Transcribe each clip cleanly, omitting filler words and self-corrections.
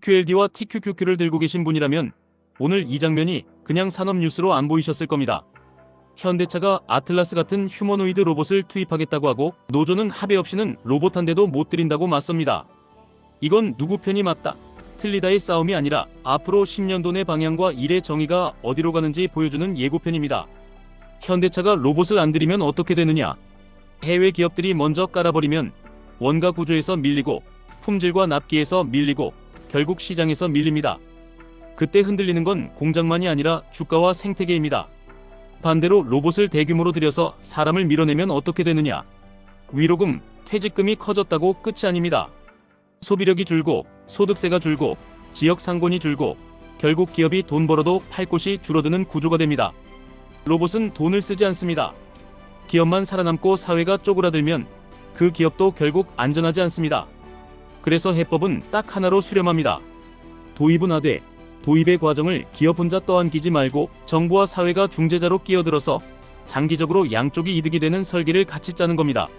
QLD와 TQQQ를 들고 계신 분이라면 오늘 이 장면이 그냥 산업 뉴스로 안 보이셨을 겁니다. 현대차가 아틀라스 같은 휴머노이드 로봇을 투입하겠다고 하고 노조는 합의 없이는 로봇 한 대도 못 들인다고 맞섭니다. 이건 누구 편이 맞다, 틀리다의 싸움이 아니라 앞으로 10년도 내 방향과 일의 정의가 어디로 가는지 보여주는 예고편입니다. 현대차가 로봇을 안 들이면 어떻게 되느냐? 해외 기업들이 먼저 깔아버리면 원가 구조에서 밀리고 품질과 납기에서 밀리고 결국 시장에서 밀립니다. 그때 흔들리는 건 공장만이 아니라 주가와 생태계입니다. 반대로 로봇을 대규모로 들여서 사람을 밀어내면 어떻게 되느냐? 위로금, 퇴직금이 커졌다고 끝이 아닙니다. 소비력이 줄고 소득세가 줄고 지역 상권이 줄고 결국 기업이 돈 벌어도 팔 곳이 줄어드는 구조가 됩니다. 로봇은 돈을 쓰지 않습니다. 기업만 살아남고 사회가 쪼그라들면 그 기업도 결국 안전하지 않습니다. 그래서 해법은 딱 하나로 수렴합니다. 도입은 하되 도입의 과정을 기업 혼자 떠안기지 말고 정부와 사회가 중재자로 끼어들어서 장기적으로 양쪽이 이득이 되는 설계를 같이 짜는 겁니다.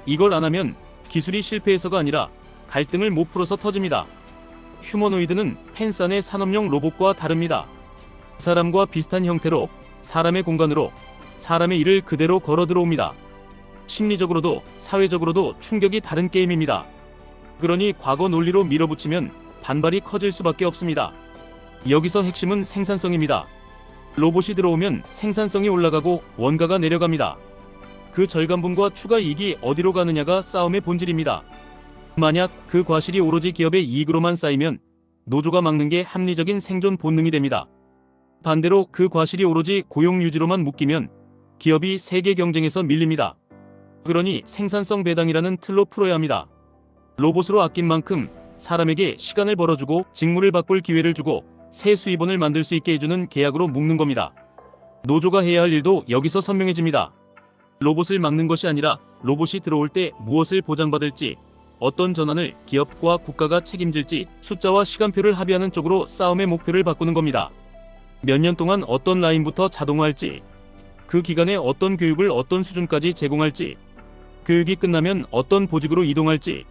이걸 안 하면 기술이 실패해서가 아니라 갈등을 못 풀어서 터집니다. 휴머노이드는 펜스 안의 산업용 로봇과 다릅니다. 사람과 비슷한 형태로 사람의 공간으로 사람의 일을 그대로 걸어 들어옵니다. 심리적으로도 사회적으로도 충격이 다른 게임입니다. 그러니 과거 논리로 밀어붙이면 반발이 커질 수밖에 없습니다. 여기서 핵심은 생산성입니다. 로봇이 들어오면 생산성이 올라가고 원가가 내려갑니다. 그 절감분과 추가 이익이 어디로 가느냐가 싸움의 본질입니다. 만약 그 과실이 오로지 기업의 이익으로만 쌓이면 노조가 막는 게 합리적인 생존 본능이 됩니다. 반대로 그 과실이 오로지 고용 유지로만 묶이면 기업이 세계 경쟁에서 밀립니다. 그러니 생산성 배당이라는 틀로 풀어야 합니다. 로봇으로 아낀 만큼 사람에게 시간을 벌어주고 직무를 바꿀 기회를 주고 새 수입원을 만들 수 있게 해주는 계약으로 묶는 겁니다. 노조가 해야 할 일도 여기서 선명해집니다. 로봇을 막는 것이 아니라 로봇이 들어올 때 무엇을 보장받을지, 어떤 전환을 기업과 국가가 책임질지 숫자와 시간표를 합의하는 쪽으로 싸움의 목표를 바꾸는 겁니다. 몇 년 동안 어떤 라인부터 자동화할지, 그 기간에 어떤 교육을 어떤 수준까지 제공할지, 교육이 끝나면 어떤 보직으로 이동할지,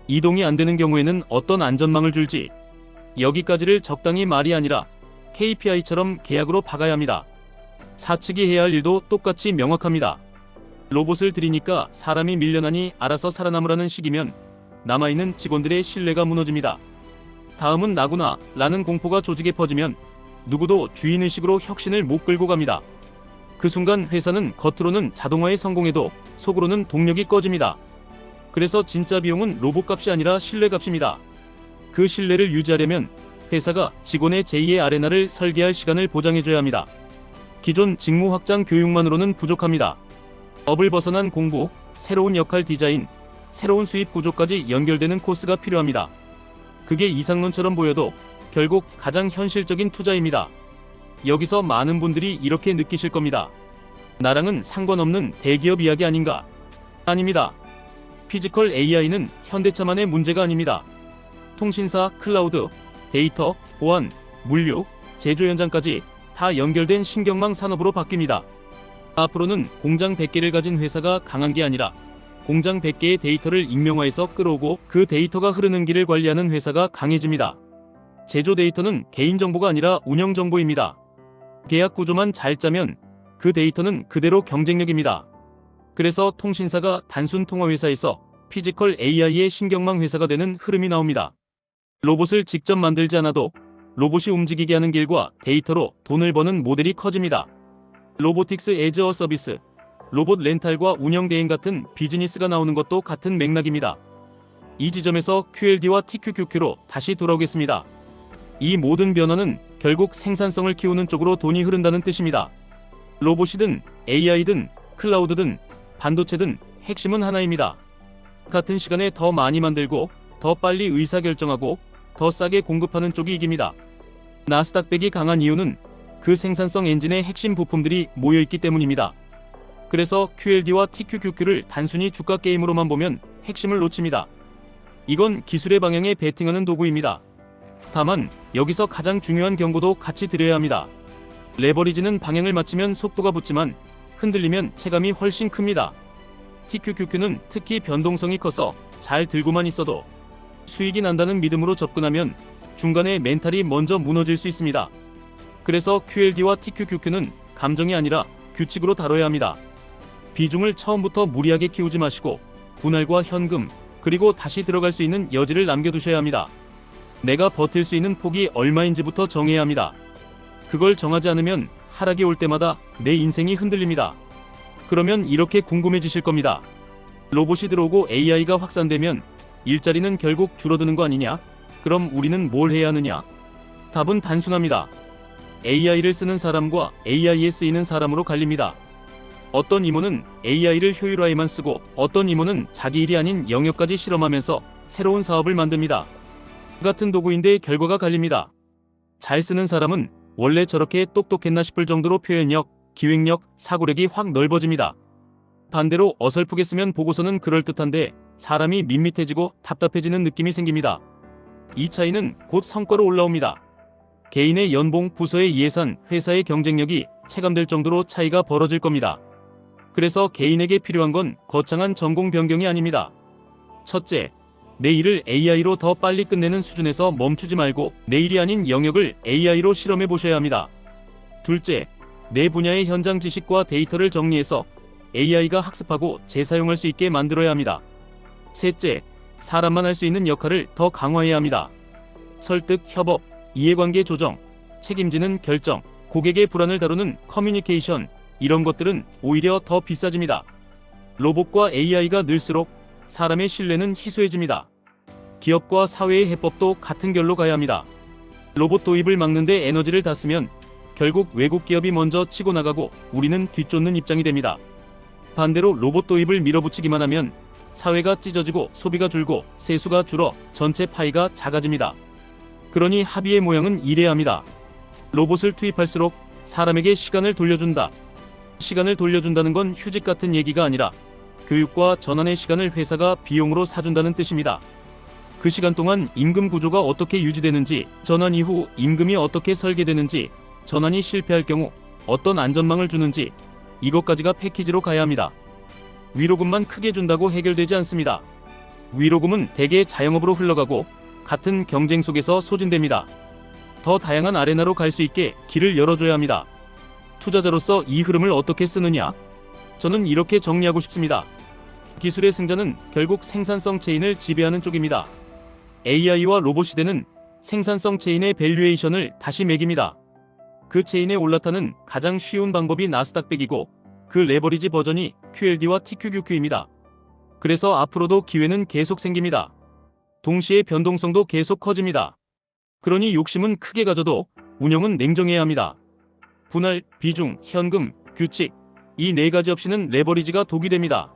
이동이 안 되는 경우에는 어떤 안전망을 줄지, 여기까지를 적당히 말이 아니라 KPI처럼 계약으로 박아야 합니다. 사측이 해야 할 일도 똑같이 명확합니다. 로봇을 들이니까 사람이 밀려나니 알아서 살아남으라는 식이면 남아있는 직원들의 신뢰가 무너집니다. 다음은 나구나 라는 공포가 조직에 퍼지면 누구도 주인의식으로 혁신을 못 끌고 갑니다. 그 순간 회사는 겉으로는 자동화에 성공해도 속으로는 동력이 꺼집니다. 그래서 진짜 비용은 로봇값이 아니라 신뢰값입니다. 그 신뢰를 유지하려면 회사가 직원의 제2의 아레나를 설계할 시간을 보장해줘야 합니다. 기존 직무 확장 교육만으로는 부족합니다. 업을 벗어난 공부, 새로운 역할 디자인, 새로운 수입 구조까지 연결되는 코스가 필요합니다. 그게 이상론처럼 보여도 결국 가장 현실적인 투자입니다. 여기서 많은 분들이 이렇게 느끼실 겁니다. 나랑은 상관없는 대기업 이야기 아닌가? 아닙니다. 피지컬 AI는 현대차만의 문제가 아닙니다. 통신사, 클라우드, 데이터, 보안, 물류, 제조 현장까지 다 연결된 신경망 산업으로 바뀝니다. 앞으로는 공장 100개를 가진 회사가 강한 게 아니라 공장 100개의 데이터를 익명화해서 끌어오고 그 데이터가 흐르는 길을 관리하는 회사가 강해집니다. 제조 데이터는 개인정보가 아니라 운영정보입니다. 계약 구조만 잘 짜면 그 데이터는 그대로 경쟁력입니다. 그래서 통신사가 단순 통화회사에서 피지컬 AI의 신경망 회사가 되는 흐름이 나옵니다. 로봇을 직접 만들지 않아도 로봇이 움직이게 하는 길과 데이터로 돈을 버는 모델이 커집니다. 로보틱스 애즈 어 서비스, 로봇 렌탈과 운영 대행 같은 비즈니스가 나오는 것도 같은 맥락입니다. 이 지점에서 QLD와 TQQQ로 다시 돌아오겠습니다. 이 모든 변화는 결국 생산성을 키우는 쪽으로 돈이 흐른다는 뜻입니다. 로봇이든 AI든 클라우드든 반도체든 핵심은 하나입니다. 같은 시간에 더 많이 만들고 더 빨리 의사결정하고 더 싸게 공급하는 쪽이 이깁니다. 나스닥백이 강한 이유는 그 생산성 엔진의 핵심 부품들이 모여있기 때문입니다. 그래서 QLD와 TQQQ를 단순히 주가 게임으로만 보면 핵심을 놓칩니다. 이건 기술의 방향에 베팅하는 도구입니다. 다만 여기서 가장 중요한 경고도 같이 드려야 합니다. 레버리지는 방향을 맞추면 속도가 붙지만 흔들리면 체감이 훨씬 큽니다. TQQQ는 특히 변동성이 커서 잘 들고만 있어도 수익이 난다는 믿음으로 접근하면 중간에 멘탈이 먼저 무너질 수 있습니다. 그래서 QLD와 TQQQ는 감정이 아니라 규칙으로 다뤄야 합니다. 비중을 처음부터 무리하게 키우지 마시고 분할과 현금, 그리고 다시 들어갈 수 있는 여지를 남겨두셔야 합니다. 내가 버틸 수 있는 폭이 얼마인지부터 정해야 합니다. 그걸 정하지 않으면 하락이 올 때마다 내 인생이 흔들립니다. 그러면 이렇게 궁금해지실 겁니다. 로봇이 들어오고 AI가 확산되면 일자리는 결국 줄어드는 거 아니냐? 그럼 우리는 뭘 해야 하느냐? 답은 단순합니다. AI를 쓰는 사람과 AI에 쓰이는 사람으로 갈립니다. 어떤 임원은 AI를 효율화에만 쓰고 어떤 임원은 자기 일이 아닌 영역까지 실험하면서 새로운 사업을 만듭니다. 같은 도구인데 결과가 갈립니다. 잘 쓰는 사람은 원래 저렇게 똑똑했나 싶을 정도로 표현력, 기획력, 사고력이 확 넓어집니다. 반대로 어설프게 쓰면 보고서는 그럴듯한데 사람이 밋밋해지고 답답해지는 느낌이 생깁니다. 이 차이는 곧 성과로 올라옵니다. 개인의 연봉, 부서의 예산, 회사의 경쟁력이 체감될 정도로 차이가 벌어질 겁니다. 그래서 개인에게 필요한 건 거창한 전공 변경이 아닙니다. 첫째, 내 일을 AI로 더 빨리 끝내는 수준에서 멈추지 말고 내 일이 아닌 영역을 AI로 실험해 보셔야 합니다. 둘째, 내 분야의 현장 지식과 데이터를 정리해서 AI가 학습하고 재사용할 수 있게 만들어야 합니다. 셋째, 사람만 할 수 있는 역할을 더 강화해야 합니다. 설득, 협업, 이해관계 조정, 책임지는 결정, 고객의 불안을 다루는 커뮤니케이션, 이런 것들은 오히려 더 비싸집니다. 로봇과 AI가 늘수록 사람의 신뢰는 희소해집니다. 기업과 사회의 해법도 같은 결로 가야 합니다. 로봇 도입을 막는데 에너지를 다 쓰면 결국 외국 기업이 먼저 치고 나가고 우리는 뒤쫓는 입장이 됩니다. 반대로 로봇 도입을 밀어붙이기만 하면 사회가 찢어지고 소비가 줄고 세수가 줄어 전체 파이가 작아집니다. 그러니 합의의 모양은 이래야 합니다. 로봇을 투입할수록 사람에게 시간을 돌려준다. 시간을 돌려준다는 건 휴직 같은 얘기가 아니라 교육과 전환의 시간을 회사가 비용으로 사준다는 뜻입니다. 그 시간 동안 임금 구조가 어떻게 유지되는지, 전환 이후 임금이 어떻게 설계되는지, 전환이 실패할 경우 어떤 안전망을 주는지, 이것까지가 패키지로 가야 합니다. 위로금만 크게 준다고 해결되지 않습니다. 위로금은 대개 자영업으로 흘러가고 같은 경쟁 속에서 소진됩니다. 더 다양한 아레나로 갈 수 있게 길을 열어줘야 합니다. 투자자로서 이 흐름을 어떻게 쓰느냐? 저는 이렇게 정리하고 싶습니다. 기술의 승자는 결국 생산성 체인을 지배하는 쪽입니다. AI와 로봇 시대는 생산성 체인의 밸류에이션을 다시 매깁니다. 그 체인에 올라타는 가장 쉬운 방법이 나스닥 100이고 그 레버리지 버전이 QLD와 TQQQ입니다. 그래서 앞으로도 기회는 계속 생깁니다. 동시에 변동성도 계속 커집니다. 그러니 욕심은 크게 가져도 운영은 냉정해야 합니다. 분할, 비중, 현금, 규칙, 이 네 가지 없이는 레버리지가 독이 됩니다.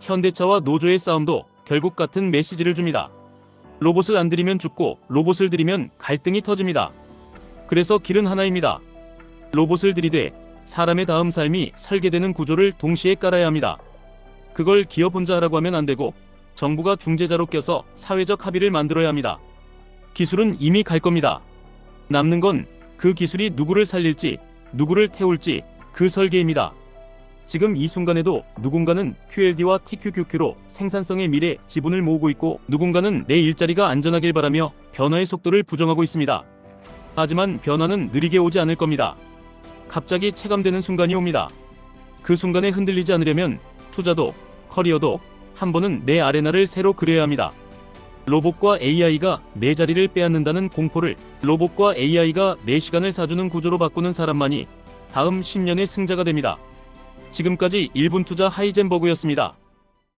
현대차와 노조의 싸움도 결국 같은 메시지를 줍니다. 로봇을 안 들이면 죽고 로봇을 들이면 갈등이 터집니다. 그래서 길은 하나입니다. 로봇을 들이되 사람의 다음 삶이 설계되는 구조를 동시에 깔아야 합니다. 그걸 기업 혼자 하라고 하면 안 되고 정부가 중재자로 껴서 사회적 합의를 만들어야 합니다. 기술은 이미 갈 겁니다. 남는 건 그 기술이 누구를 살릴지, 누구를 태울지 그 설계입니다. 지금 이 순간에도 누군가는 QLD와 TQQQ로 생산성의 미래, 지분을 모으고 있고 누군가는 내 일자리가 안전하길 바라며 변화의 속도를 부정하고 있습니다. 하지만 변화는 느리게 오지 않을 겁니다. 갑자기 체감되는 순간이 옵니다. 그 순간에 흔들리지 않으려면 투자도 커리어도 한 번은 내 아레나를 새로 그려야 합니다. 로봇과 AI가 내 자리를 빼앗는다는 공포를 로봇과 AI가 내 시간을 사주는 구조로 바꾸는 사람만이 다음 10년의 승자가 됩니다. 지금까지 1분 투자 하이젠버그였습니다.